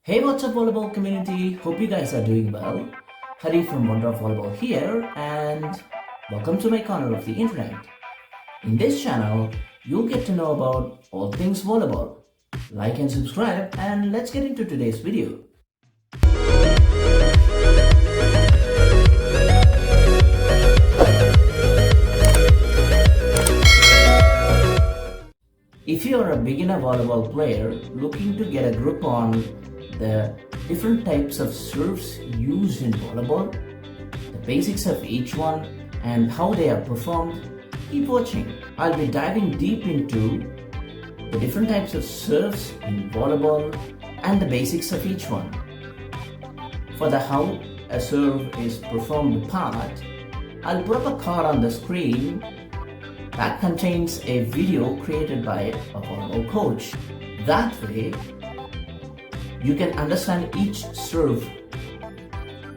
Hey, what's up, volleyball community? Hope you guys are doing well. Hari from Wonder of Volleyball here, and welcome to my corner of the internet. In this channel, you'll get to know about all things volleyball. Like and subscribe, and let's get into today's video. If you are a beginner volleyball player looking to get a grip on the different types of serves used in volleyball, the basics of each one, and how they are performed, keep watching. I'll be diving deep into the different types of serves in volleyball and the basics of each one. For the how a serve is performed part, I'll put up a card on the screen that contains a video created by a volleyball coach. That way, you can understand each serve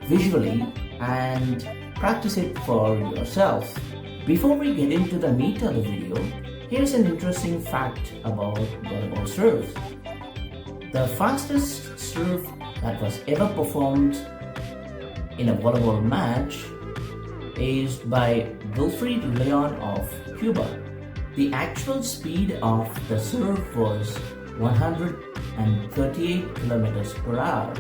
visually and practice it for yourself. Before we get into the meat of the video, here's an interesting fact about volleyball serves. The fastest serve that was ever performed in a volleyball match is by Wilfried Leon of Cuba. The actual speed of the serve was 138 kilometers per hour.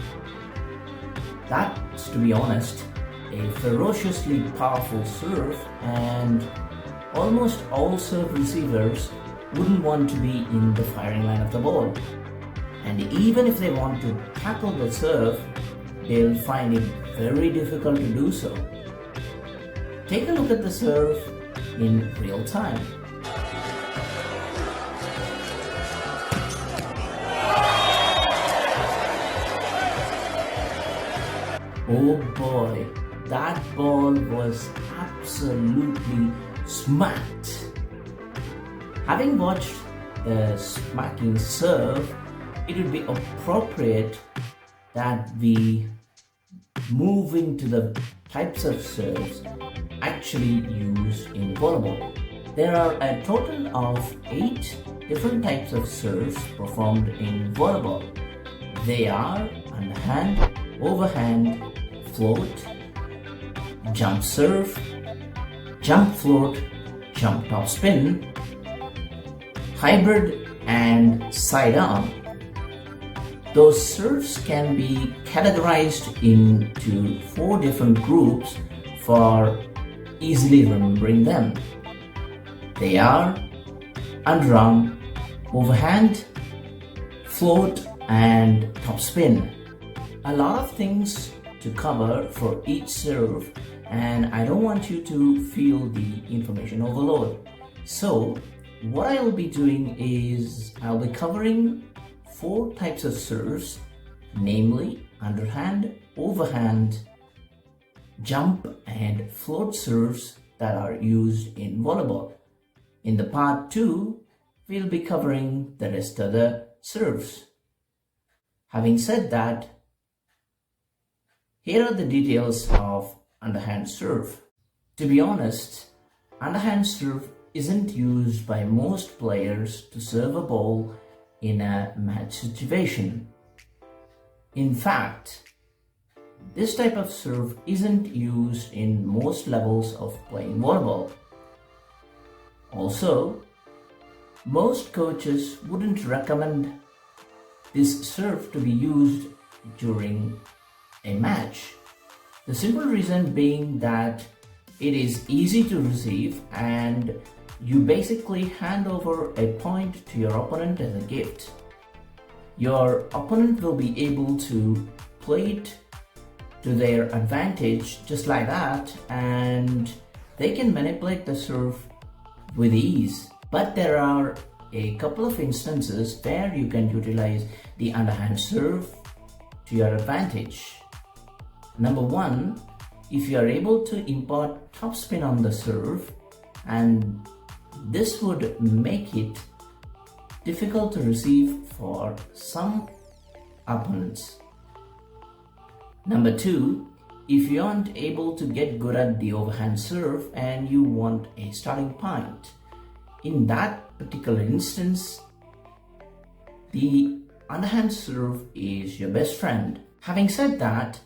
That's, to be honest, a ferociously powerful serve, and almost all serve receivers wouldn't want to be in the firing line of the ball. And even if they want to tackle the serve, they'll find it very difficult to do so. Take a look at the serve in real time. Oh boy, that ball was absolutely smacked. Having watched the smacking serve, it would be appropriate that we move into the types of serves actually used in volleyball. There are a total of 8 different types of serves performed in volleyball. They are underhand, overhand, float, jump serve, jump float, jump topspin, hybrid, and sidearm. Those serves can be categorized into 4 different groups for easily remembering them. They are underarm, overhand, float, and topspin. A lot of things to cover for each serve, and I don't want you to feel the information overload. So what I will be doing is I'll be covering 4 types of serves, namely underhand, overhand, jump, and float serves that are used in volleyball. In the part 2, we'll be covering the rest of the serves. Having said that, here are the details of underhand serve. To be honest, underhand serve isn't used by most players to serve a ball in a match situation. In fact, this type of serve isn't used in most levels of playing volleyball. Also, most coaches wouldn't recommend this serve to be used during a match. The simple reason being that it is easy to receive and you basically hand over a point to your opponent as a gift. Your opponent will be able to play it to their advantage just like that, and they can manipulate the serve with ease. But there are a couple of instances where you can utilize the underhand serve to your advantage. Number 1, if you are able to impart topspin on the serve, and this would make it difficult to receive for some opponents. Number 2, if you aren't able to get good at the overhand serve and you want a starting point, in that particular instance, the underhand serve is your best friend. Having said that,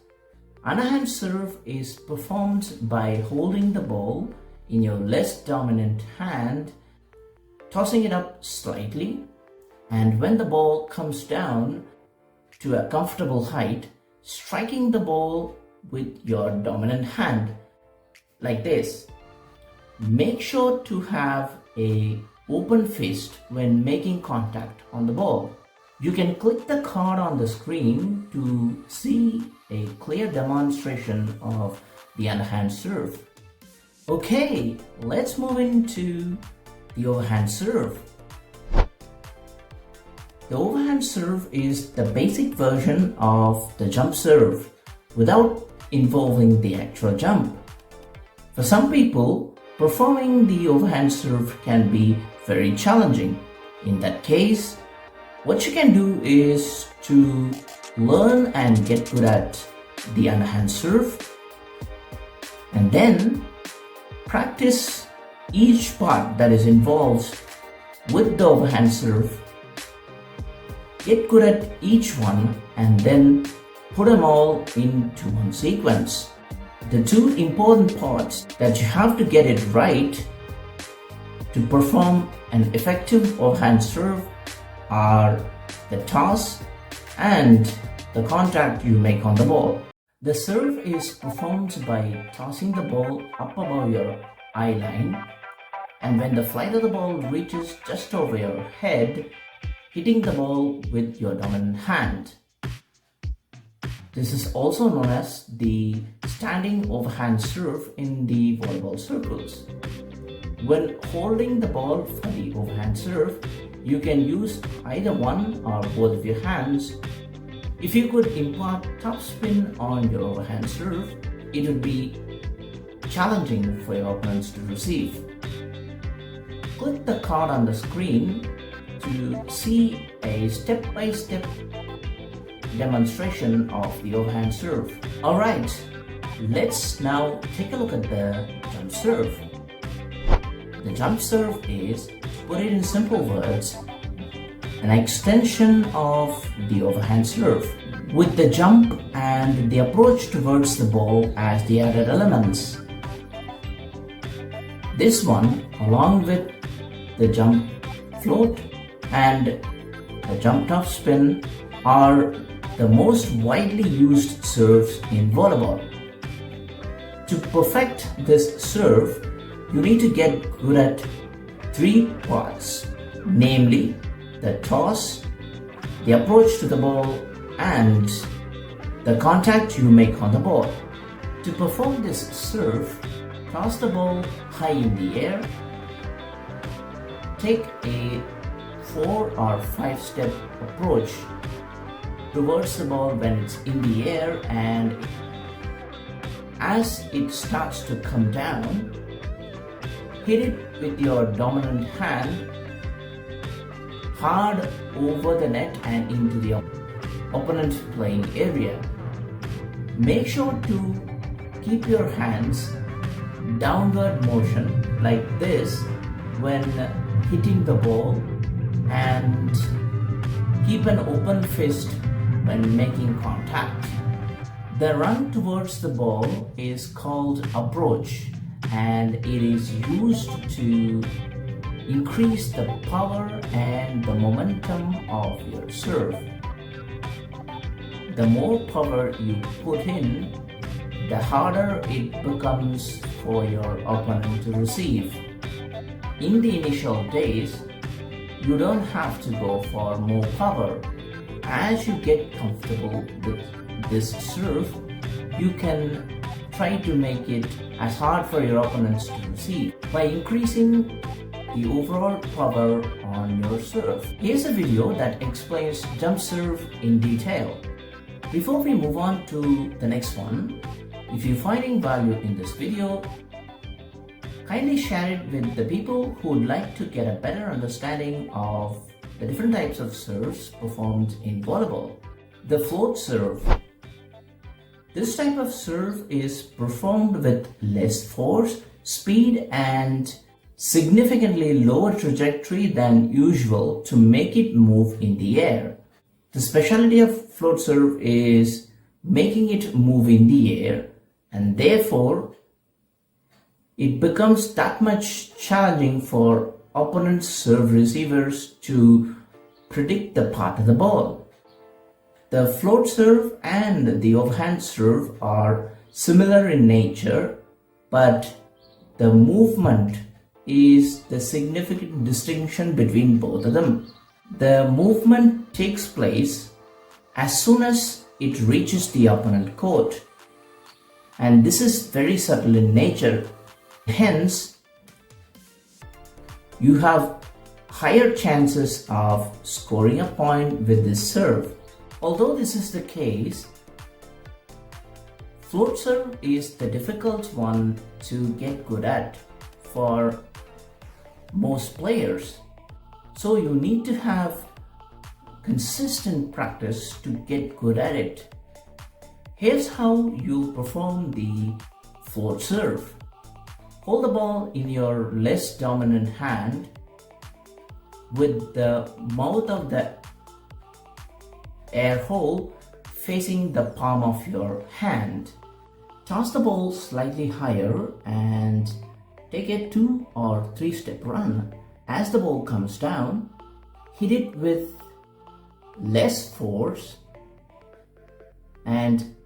underhand serve is performed by holding the ball in your less dominant hand, tossing it up slightly, and when the ball comes down to a comfortable height, striking the ball with your dominant hand like this. Make sure to have an open fist when making contact on the ball. You can click the card on the screen to see a clear demonstration of the underhand serve. Okay, let's move into the overhand serve. The overhand serve is the basic version of the jump serve without involving the actual jump. For some people, performing the overhand serve can be very challenging. In that case, what you can do is to learn and get good at the underhand serve, and then practice each part that is involved with the overhand serve. Get good at each one and then put them all into one sequence. The two important parts that you have to get it right to perform an effective overhand serve are the toss and the contact you make on the ball. The serve is performed by tossing the ball up above your eye line, and when the flight of the ball reaches just over your head, hitting the ball with your dominant hand. This is also known as the standing overhand serve in the volleyball circles. When holding the ball for the overhand serve, you can use either one or both of your hands. If you could impart topspin on your overhand serve, it would be challenging for your opponents to receive. Click the card on the screen to see a step-by-step demonstration of the overhand serve. Alright, let's now take a look at the jump serve. The jump serve is, to put it in simple words, an extension of the overhand serve, with the jump and the approach towards the ball as the added elements. This one, along with the jump float and the jump top spin, are the most widely used serves in volleyball. To perfect this serve, you need to get good at three parts, namely the toss, the approach to the ball, and the contact you make on the ball. To perform this serve, toss the ball high in the air, take a 4 or 5 step approach towards the ball when it's in the air, and as it starts to come down, hit it with your dominant hand hard over the net and into the opponent playing area. Make sure to keep your hands downward motion like this when hitting the ball, and keep an open fist when making contact. The run towards the ball is called approach, and it is used to increase the power and the momentum of your serve. The more power you put in, the harder it becomes for your opponent to receive. In the initial days, you don't have to go for more power. As you get comfortable with this serve, you can try to make it as hard for your opponents to receive by increasing the overall power on your serve. Here's a video that explains jump serve in detail. Before we move on to the next one, if you're finding value in this video, kindly share it with the people who would like to get a better understanding of the different types of serves performed in volleyball. The float serve. This type of serve is performed with less force, speed, and significantly lower trajectory than usual to make it move in the air. The specialty of float serve is making it move in the air, and therefore it becomes that much challenging for opponent's serve receivers to predict the path of the ball. The float serve and the overhand serve are similar in nature, but the movement is the significant distinction between both of them. The movement takes place as soon as it reaches the opponent court, and this is very subtle in nature. Hence, you have higher chances of scoring a point with this serve. Although this is the case, float serve is the difficult one to get good at for most players. So you need to have consistent practice to get good at it. Here's how you perform the float serve. Hold the ball in your less dominant hand with the mouth of the air hole facing the palm of your hand. Toss the ball slightly higher and take a 2 or 3 step run. As the ball comes down, hit it with less force and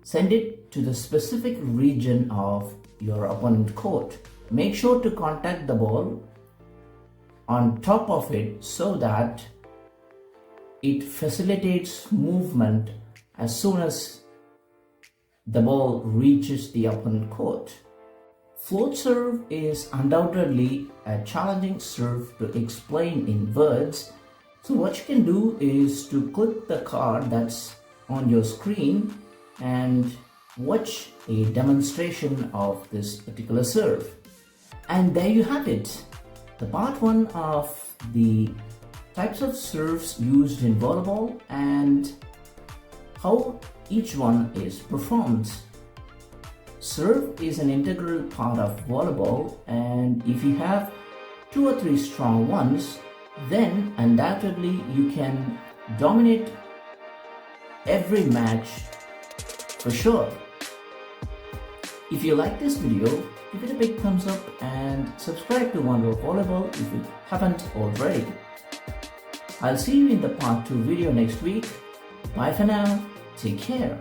send it to the specific region of your opponent court. Make sure to contact the ball on top of it so that it facilitates movement as soon as the ball reaches the opponent court. Float serve is undoubtedly a challenging serve to explain in words. So what you can do is to click the card that's on your screen and watch a demonstration of this particular serve. And there you have it, the part 1 of the types of serves used in volleyball and how each one is performed. Serve is an integral part of volleyball, and if you have 2 or 3 strong ones, then undoubtedly you can dominate every match for sure. If you like this video, give it a big thumbs up and subscribe to Wonder of Volleyball if you haven't already. I'll see you in the part 2 video next week. Bye for now. Take care.